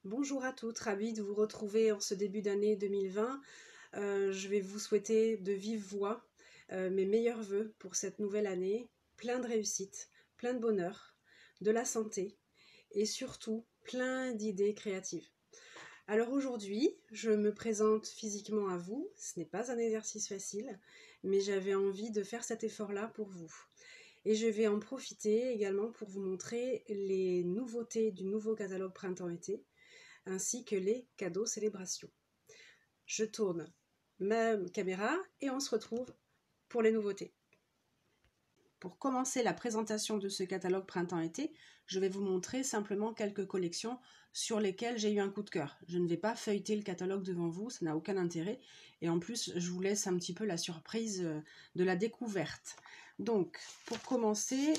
Bonjour à toutes, ravie de vous retrouver en ce début d'année 2020. Je vais vous souhaiter de vive voix mes meilleurs vœux pour cette nouvelle année, plein de réussite, plein de bonheur, de la santé et surtout plein d'idées créatives. Alors aujourd'hui, je me présente physiquement à vous, ce n'est pas un exercice facile, mais j'avais envie de faire cet effort-là pour vous. Et je vais en profiter également pour vous montrer les nouveautés du nouveau catalogue printemps-été, ainsi que les cadeaux célébrations. Je tourne ma caméra et on se retrouve pour les nouveautés. Pour commencer la présentation de ce catalogue printemps-été, je vais vous montrer simplement quelques collections sur lesquelles j'ai eu un coup de cœur. Je ne vais pas feuilleter le catalogue devant vous, ça n'a aucun intérêt. Et en plus, je vous laisse un petit peu la surprise de la découverte. Donc, pour commencer,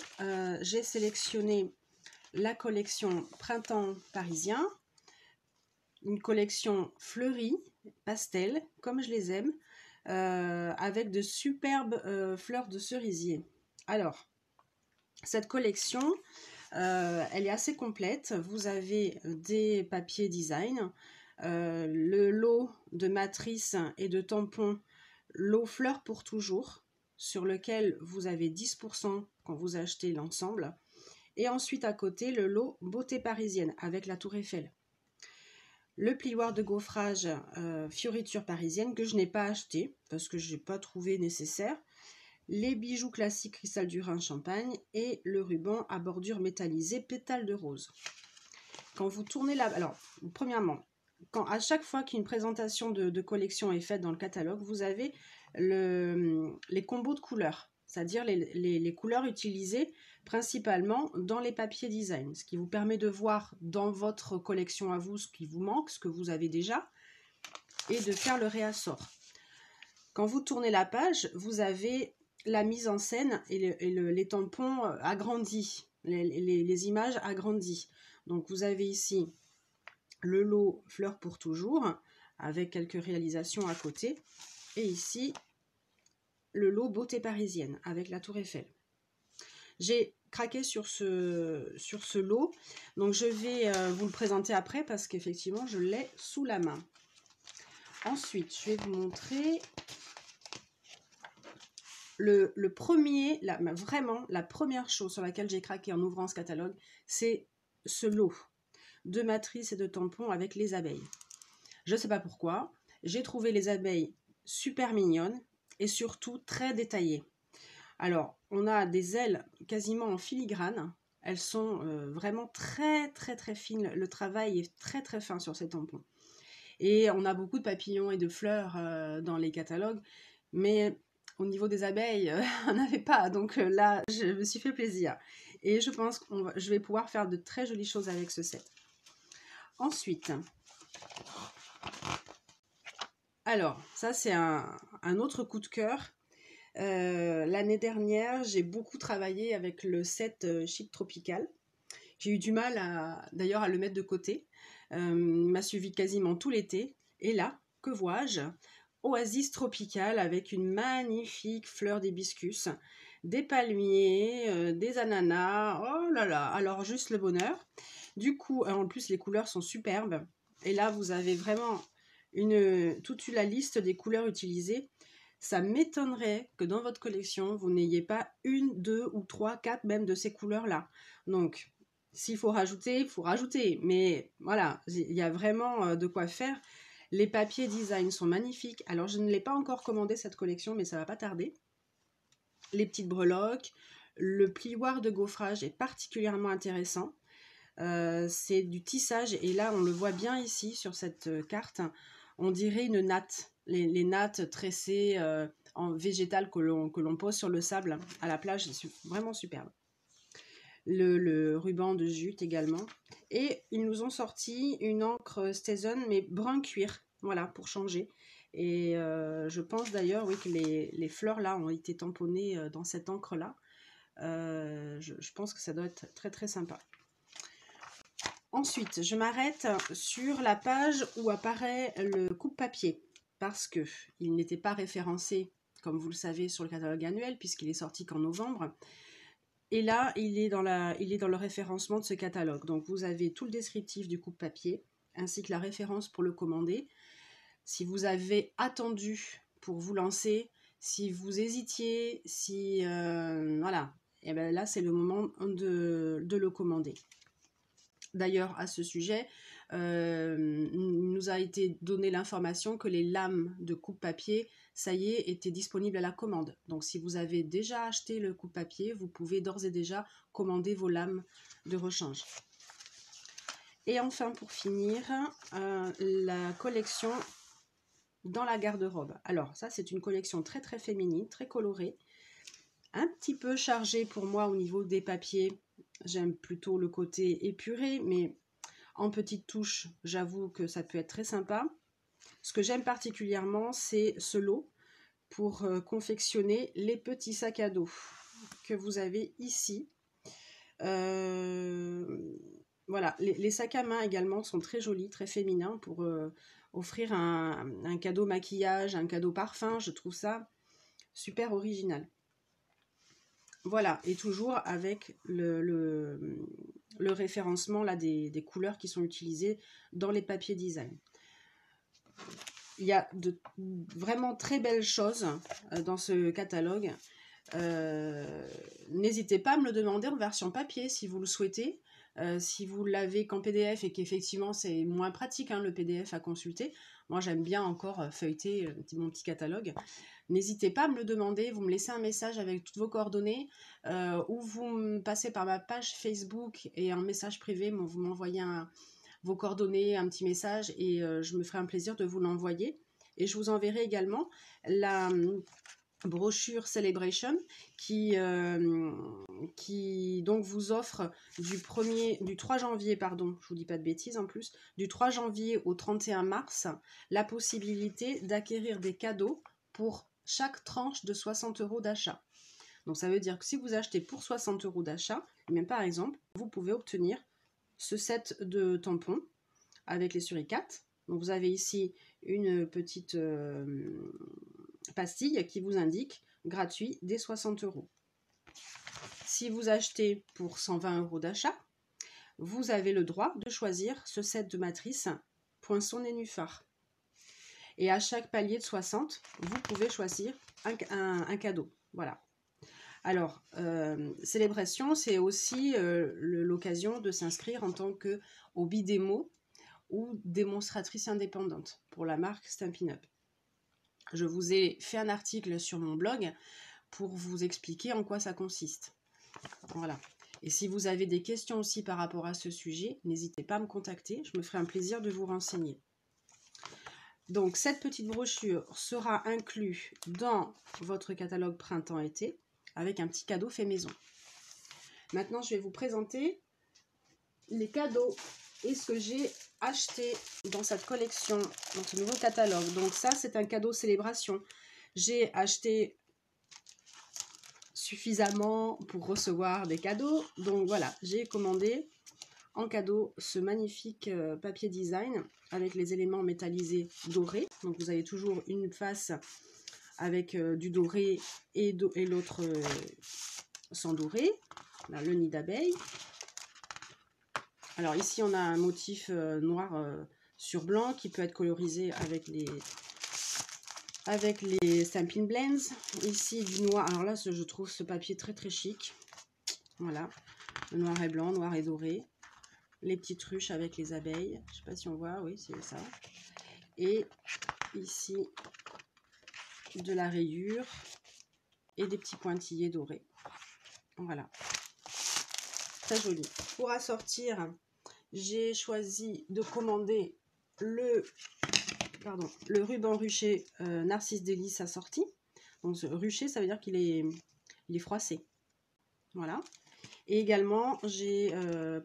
j'ai sélectionné la collection Printemps parisien, une collection fleurie, pastel, comme je les aime, avec de superbes fleurs de cerisier. Alors, cette collection, elle est assez complète. Vous avez des papiers design, le lot de matrices et de tampons, lot fleurs pour toujours, sur lequel vous avez 10% quand vous achetez l'ensemble. Et ensuite à côté, le lot beauté parisienne avec la tour Eiffel. Le plioir de gaufrage fioriture parisienne que je n'ai pas acheté parce que je n'ai pas trouvé nécessaire. Les bijoux classiques cristal du Rhin champagne et le ruban à bordure métallisée pétales de rose. Quand vous tournez la... Alors, premièrement, à chaque fois qu'une présentation de collection est faite dans le catalogue, vous avez les combos de couleurs, c'est-à-dire les couleurs utilisées principalement dans les papiers design, ce qui vous permet de voir dans votre collection à vous ce qui vous manque, ce que vous avez déjà, et de faire le réassort. Quand vous tournez la page, vous avez la mise en scène et les tampons agrandis, les images agrandies. Donc vous avez ici le lot fleurs pour toujours, avec quelques réalisations à côté, et ici le lot beauté parisienne avec la tour Eiffel. J'ai craqué sur ce lot, donc je vais vous le présenter après parce qu'effectivement je l'ai sous la main. Ensuite, je vais vous montrer le premier, vraiment la première chose sur laquelle j'ai craqué en ouvrant ce catalogue, c'est ce lot de matrices et de tampons avec les abeilles. Je ne sais pas pourquoi, j'ai trouvé les abeilles super mignonnes et surtout très détaillées. Alors, on a des ailes quasiment en filigrane. Elles sont vraiment très fines. Le travail est très fin sur ces tampons. Et on a beaucoup de papillons et de fleurs dans les catalogues. Mais au niveau des abeilles, on n'avait pas. Donc là, je me suis fait plaisir. Et je pense que je vais pouvoir faire de très jolies choses avec ce set. Ensuite, alors, ça c'est un autre coup de cœur. L'année dernière, j'ai beaucoup travaillé avec le set Chic Tropical. J'ai eu du mal d'ailleurs à le mettre de côté. Il m'a suivi quasiment tout l'été. Et là, que vois-je? Oasis tropicale avec une magnifique fleur d'hibiscus, des palmiers, des ananas. Oh là là, alors juste le bonheur. Du coup, en plus, les couleurs sont superbes. Et là, vous avez vraiment toute la liste des couleurs utilisées. Ça m'étonnerait que dans votre collection, vous n'ayez pas une, deux ou trois, quatre même de ces couleurs-là. Donc, s'il faut rajouter, il faut rajouter. Mais voilà, il y a vraiment de quoi faire. Les papiers design sont magnifiques. Alors, je ne l'ai pas encore commandé cette collection, mais ça va pas tarder. Les petites breloques. Le plioir de gaufrage est particulièrement intéressant. C'est du tissage. Et là, on le voit bien ici sur cette carte. On dirait une natte. Les nattes tressées en végétal que l'on pose sur le sable à la plage. C'est vraiment superbe. Le ruban de jute également. Et ils nous ont sorti une encre Stetson, mais brun cuir, voilà, pour changer. Et je pense d'ailleurs, oui, que les fleurs là ont été tamponnées dans cette encre là. Je pense que ça doit être très sympa. Ensuite, je m'arrête sur la page où apparaît le coupe-papier, parce qu'il n'était pas référencé, comme vous le savez, sur le catalogue annuel, puisqu'il est sorti qu'en novembre. Et là, il est dans le référencement de ce catalogue. Donc, vous avez tout le descriptif du coupe-papier ainsi que la référence pour le commander. Si vous avez attendu pour vous lancer, si vous hésitiez, si voilà, et bien là c'est le moment de le commander. D'ailleurs, à ce sujet, nous a été donné l'information que les lames de coupe-papier, ça y est, étaient disponibles à la commande. Donc si vous avez déjà acheté le coupe-papier, vous pouvez d'ores et déjà commander vos lames de rechange. Et enfin, pour finir, la collection dans la garde-robe. Alors ça, c'est une collection très très féminine, très colorée, un petit peu chargée pour moi au niveau des papiers. J'aime plutôt le côté épuré, mais en petites touches, j'avoue que ça peut être très sympa. Ce que j'aime particulièrement, c'est ce lot pour confectionner les petits sacs à dos que vous avez ici. Voilà, les sacs à main également sont très jolis, très féminins pour offrir un cadeau maquillage, un cadeau parfum. Je trouve ça super original. Voilà, et toujours avec le référencement là, des couleurs qui sont utilisées dans les papiers design. Il y a de vraiment très belles choses dans ce catalogue. N'hésitez pas à me le demander en version papier si vous le souhaitez. Si vous l'avez qu'en PDF et qu'effectivement c'est moins pratique le PDF à consulter, moi j'aime bien encore feuilleter mon petit catalogue. N'hésitez pas à me le demander, vous me laissez un message avec toutes vos coordonnées ou vous me passez par ma page Facebook et un message privé, vous m'envoyez vos coordonnées, un petit message et je me ferai un plaisir de vous l'envoyer. Et je vous enverrai également la brochure Celebration qui donc vous offre du 3 janvier, pardon, je vous dis pas de bêtises en plus, du 3 janvier au 31 mars, la possibilité d'acquérir des cadeaux pour chaque tranche de 60 € d'achat. Donc ça veut dire que si vous achetez pour 60 € d'achat, même par exemple, vous pouvez obtenir ce set de tampons avec les suricates. Donc vous avez ici une petite pastille qui vous indique gratuit dès 60 €. Si vous achetez pour 120 € d'achat, vous avez le droit de choisir ce set de matrice poinçon nénuphar. Et à chaque palier de 60, vous pouvez choisir un cadeau. Voilà. Alors, Célébration, c'est aussi l'occasion de s'inscrire en tant que hobby démo ou démonstratrice indépendante pour la marque Stampin' Up. Je vous ai fait un article sur mon blog pour vous expliquer en quoi ça consiste. Voilà. Et si vous avez des questions aussi par rapport à ce sujet, n'hésitez pas à me contacter, je me ferai un plaisir de vous renseigner. Donc cette petite brochure sera inclue dans votre catalogue printemps-été avec un petit cadeau fait maison. Maintenant, je vais vous présenter les cadeaux et ce que j'ai acheté dans cette collection, dans ce nouveau catalogue. Donc ça, c'est un cadeau célébration. J'ai acheté suffisamment pour recevoir des cadeaux. Donc voilà, j'ai commandé en cadeau ce magnifique papier design avec les éléments métallisés dorés. Donc vous avez toujours une face avec du doré et l'autre sans doré. Là, le nid d'abeille. Alors ici on a un motif noir sur blanc qui peut être colorisé avec les Stampin' Blends. Ici du noir, alors là je trouve ce papier très très chic. Voilà, le noir et blanc, noir et doré. Les petites ruches avec les abeilles, je ne sais pas si on voit, oui c'est ça. Et ici de la rayure et des petits pointillés dorés. Voilà, très joli. Pour assortir, j'ai choisi de commander le ruban ruché Narcisse Délice assorti. Donc ce ruché, ça veut dire qu'il est froissé. Voilà. Et également, j'ai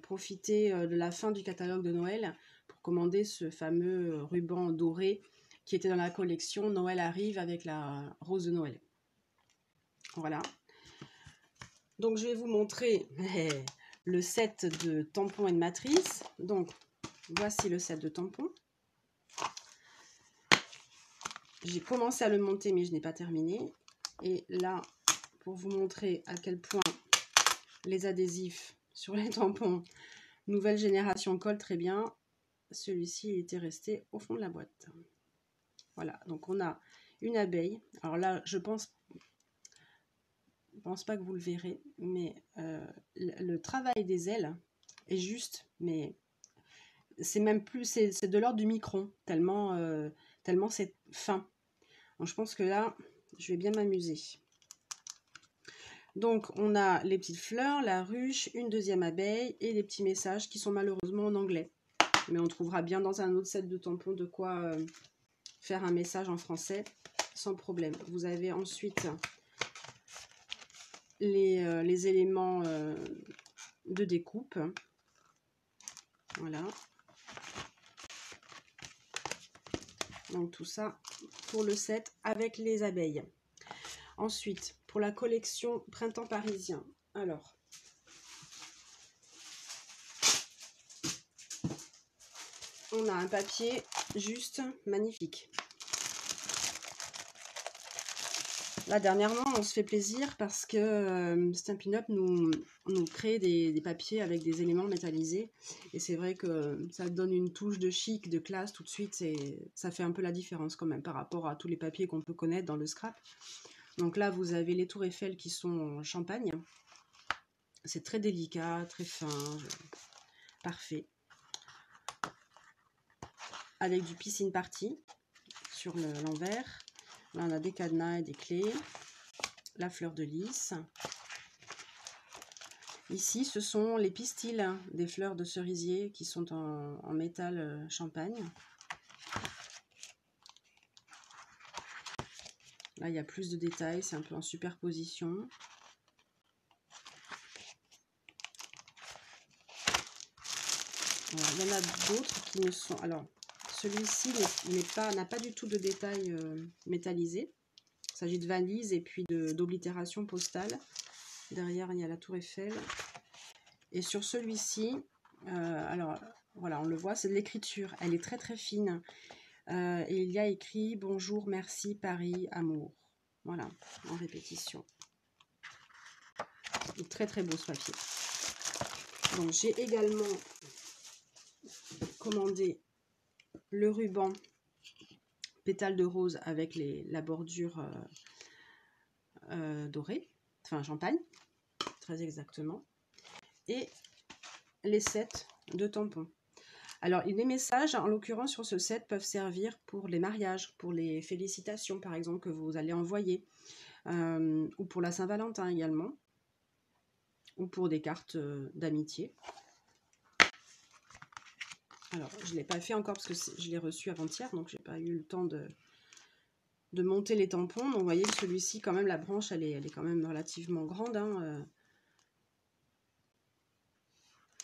profité de la fin du catalogue de Noël pour commander ce fameux ruban doré qui était dans la collection Noël arrive avec la rose de Noël. Voilà. Donc je vais vous montrer le set de tampons et de matrices. Donc voici le set de tampons. J'ai commencé à le monter mais je n'ai pas terminé. Et là, pour vous montrer à quel point les adhésifs sur les tampons nouvelle génération collent très bien, celui-ci était resté au fond de la boîte. Voilà, donc on a une abeille. Alors là, je pense pas que vous le verrez, mais le travail des ailes est juste, mais c'est même plus, c'est de l'ordre du micron, tellement, tellement c'est fin. Donc je pense que là, je vais bien m'amuser. Donc on a les petites fleurs, la ruche, une deuxième abeille et les petits messages qui sont malheureusement en anglais. Mais on trouvera bien dans un autre set de tampons de quoi faire un message en français sans problème. Vous avez ensuite les éléments de découpe. Voilà. Donc tout ça pour le set avec les abeilles. Ensuite, pour la collection Printemps parisien. Alors, on a un papier juste magnifique. Là, dernièrement, on se fait plaisir parce que Stampin' Up nous crée des papiers avec des éléments métallisés. Et c'est vrai que ça donne une touche de chic, de classe tout de suite. Ça fait un peu la différence quand même par rapport à tous les papiers qu'on peut connaître dans le scrap. Donc là, vous avez les Tours Eiffel qui sont en champagne. C'est très délicat, très fin, parfait. Avec du piscine party sur l'envers. Là, on a des cadenas et des clés. La fleur de lys. Ici, ce sont les pistils des fleurs de cerisier qui sont en métal champagne. Là, il y a plus de détails, c'est un peu en superposition. Voilà, il y en a d'autres qui ne sont... Alors, celui-ci n'a pas du tout de détails métallisés. Il s'agit de valises et puis d'oblitération postale. Derrière, il y a la Tour Eiffel. Et sur celui-ci, alors voilà, on le voit, c'est de l'écriture. Elle est très très fine. Et il y a écrit « Bonjour, merci, Paris, amour ». Voilà, en répétition. Très très beau ce papier. Donc j'ai également commandé le ruban pétale de rose avec la bordure dorée, enfin champagne, très exactement. Et les sets de tampons. Alors, les messages, en l'occurrence, sur ce set, peuvent servir pour les mariages, pour les félicitations, par exemple, que vous allez envoyer, ou pour la Saint-Valentin également, ou pour des cartes d'amitié. Alors, je ne l'ai pas fait encore parce que je l'ai reçu avant-hier, donc je n'ai pas eu le temps de monter les tampons. Donc, vous voyez, celui-ci, quand même, la branche, elle est quand même relativement grande. Hein,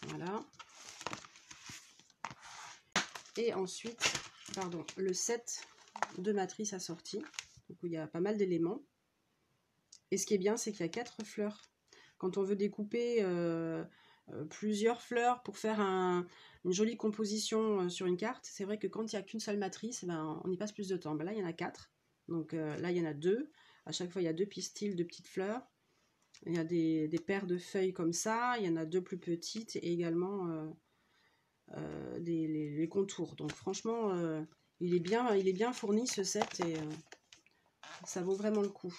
voilà. Et ensuite, pardon, le set de matrice assortie. Donc, où il y a pas mal d'éléments. Et ce qui est bien, c'est qu'il y a 4 fleurs. Quand on veut découper plusieurs fleurs pour faire une jolie composition sur une carte, c'est vrai que quand il n'y a qu'une seule matrice, ben, on y passe plus de temps. Ben là, il y en a 4. Donc là, il y en a 2. À chaque fois, il y a 2 pistils de petites fleurs. Il y a des paires de feuilles comme ça. Il y en a 2 plus petites et également les contours. Donc franchement, il est bien fourni ce set et ça vaut vraiment le coup.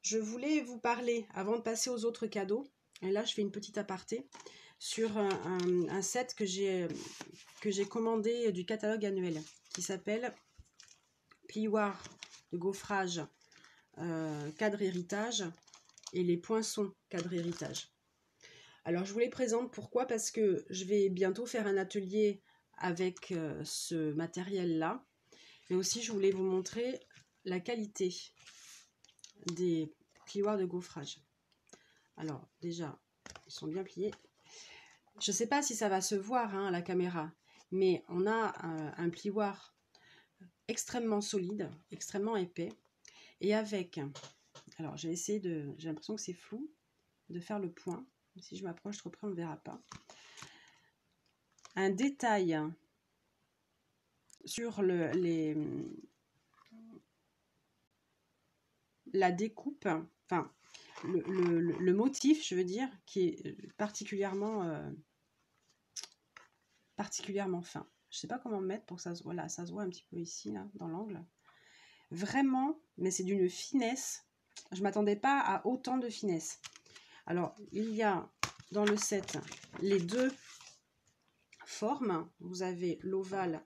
Je voulais vous parler, avant de passer aux autres cadeaux, et là je fais une petite aparté, sur un set que j'ai commandé du catalogue annuel, qui s'appelle Plioir de gaufrage cadre héritage et les poinçons cadre héritage. Alors je vous les présente, pourquoi? Parce que je vais bientôt faire un atelier avec ce matériel-là, mais aussi je voulais vous montrer la qualité des plioirs de gaufrage. Alors déjà, ils sont bien pliés. Je ne sais pas si ça va se voir à la caméra, mais on a un plioir extrêmement solide, extrêmement épais, et avec, alors j'ai l'impression que c'est flou, de faire le point. Si je m'approche trop près, on ne verra pas. Un détail sur la découpe, enfin le motif, je veux dire, qui est particulièrement particulièrement fin. Je ne sais pas comment mettre pour que ça se voit, là, ça se voit un petit peu ici, là, dans l'angle. Vraiment, mais c'est d'une finesse. Je ne m'attendais pas à autant de finesse. Alors, il y a dans le set les deux formes. Vous avez l'ovale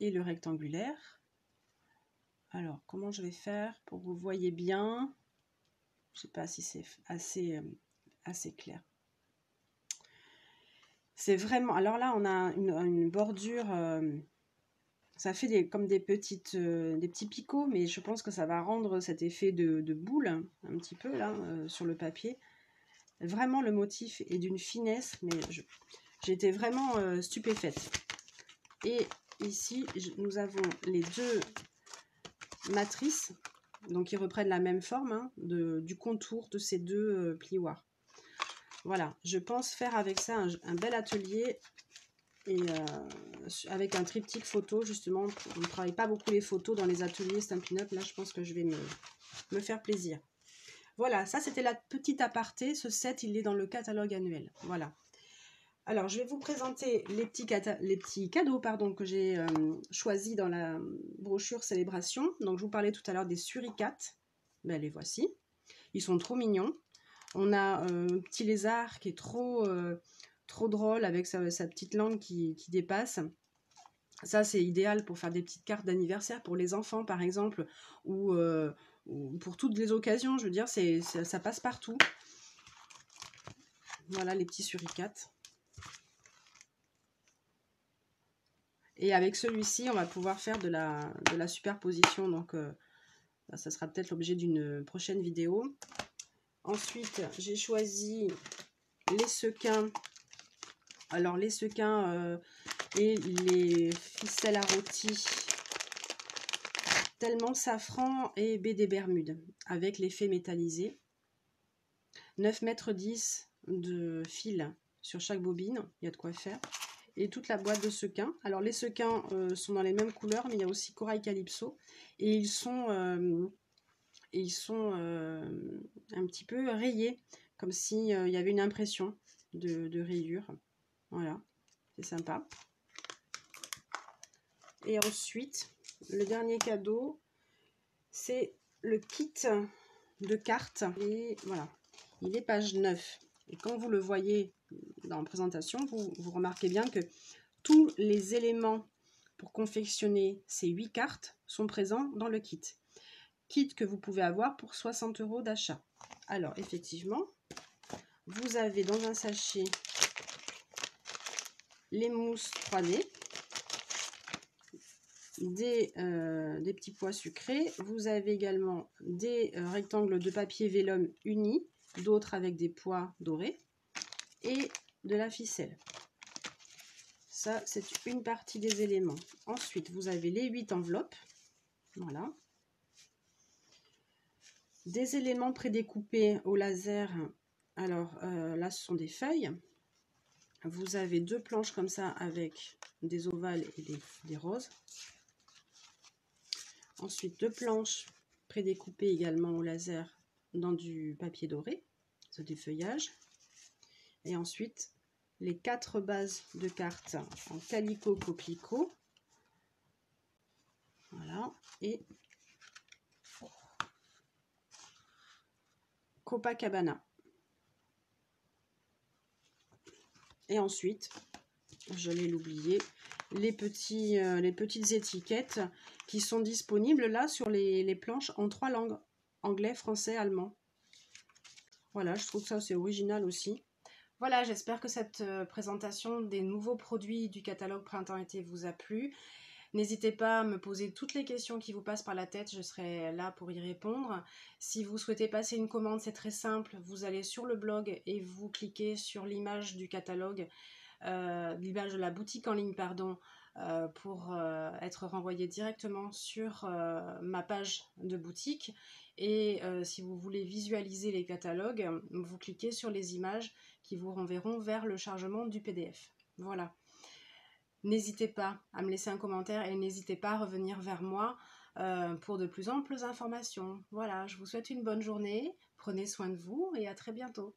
et le rectangulaire. Alors, comment je vais faire pour que vous voyez bien? Je ne sais pas si c'est assez clair. C'est vraiment... Alors là, on a une bordure... ça fait comme des petits picots, mais je pense que ça va rendre cet effet de boule, un petit peu, là, sur le papier. Vraiment, le motif est d'une finesse, mais j'ai été vraiment stupéfaite. Et ici, nous avons les deux matrices, donc qui reprennent la même forme, hein, du contour de ces deux plioirs. Voilà, je pense faire avec ça un bel atelier, et avec un triptyque photo, justement. On ne travaille pas beaucoup les photos dans les ateliers Stampin' Up. Là, je pense que je vais me faire plaisir. Voilà, ça c'était la petite aparté. Ce set, il est dans le catalogue annuel. Voilà. Alors, je vais vous présenter les petits cadeaux que j'ai choisis dans la brochure Célébration. Donc, je vous parlais tout à l'heure des suricates. Ben, les voici. Ils sont trop mignons. On a un petit lézard qui est trop drôle avec sa petite langue qui dépasse. Ça, c'est idéal pour faire des petites cartes d'anniversaire pour les enfants, par exemple, ou pour toutes les occasions. Je veux dire, ça passe partout. Voilà les petits suricates. Et avec celui-ci, on va pouvoir faire de la superposition. Donc, ça sera peut-être l'objet d'une prochaine vidéo. Ensuite, j'ai choisi les sequins. Alors, les sequins et les ficelles à rôti, tellement safran et baie des Bermudes, avec l'effet métallisé. 9,10 m de fil sur chaque bobine, il y a de quoi faire. Et toute la boîte de sequins. Alors les sequins sont dans les mêmes couleurs, mais il y a aussi Corail Calypso. Et ils sont un petit peu rayés, comme s'il y avait une impression de rayures. Voilà, c'est sympa. Et ensuite, le dernier cadeau, c'est le kit de cartes. Et voilà, il est page 9. Et quand vous le voyez dans la présentation, vous remarquez bien que tous les éléments pour confectionner ces 8 cartes sont présents dans le kit. Kit que vous pouvez avoir pour 60 € d'achat. Alors, effectivement, vous avez dans un sachet les mousses 3D, des petits pois sucrés. Vous avez également des rectangles de papier vélum unis, d'autres avec des pois dorés, et de la ficelle. Ça, c'est une partie des éléments. Ensuite, vous avez les 8 enveloppes. Voilà. Des éléments prédécoupés au laser. Alors, là, ce sont des feuilles. Vous avez 2 planches comme ça avec des ovales et des roses. Ensuite, 2 planches prédécoupées également au laser dans du papier doré, c'est du feuillage. Et ensuite, les 4 bases de cartes en calico coquelicot. Voilà. Et Copacabana. Et ensuite, j'allais l'oublier, les petites étiquettes qui sont disponibles là sur les planches en 3 langues, anglais, français, allemand. Voilà, je trouve que ça c'est original aussi. Voilà, j'espère que cette présentation des nouveaux produits du catalogue Printemps-été vous a plu. N'hésitez pas à me poser toutes les questions qui vous passent par la tête, je serai là pour y répondre. Si vous souhaitez passer une commande, c'est très simple, vous allez sur le blog et vous cliquez sur l'image du catalogue, l'image de la boutique en ligne, pardon, pour être renvoyé directement sur ma page de boutique. Et si vous voulez visualiser les catalogues, vous cliquez sur les images qui vous renverront vers le chargement du PDF. Voilà. N'hésitez pas à me laisser un commentaire et n'hésitez pas à revenir vers moi pour de plus amples informations. Voilà, je vous souhaite une bonne journée, prenez soin de vous et à très bientôt.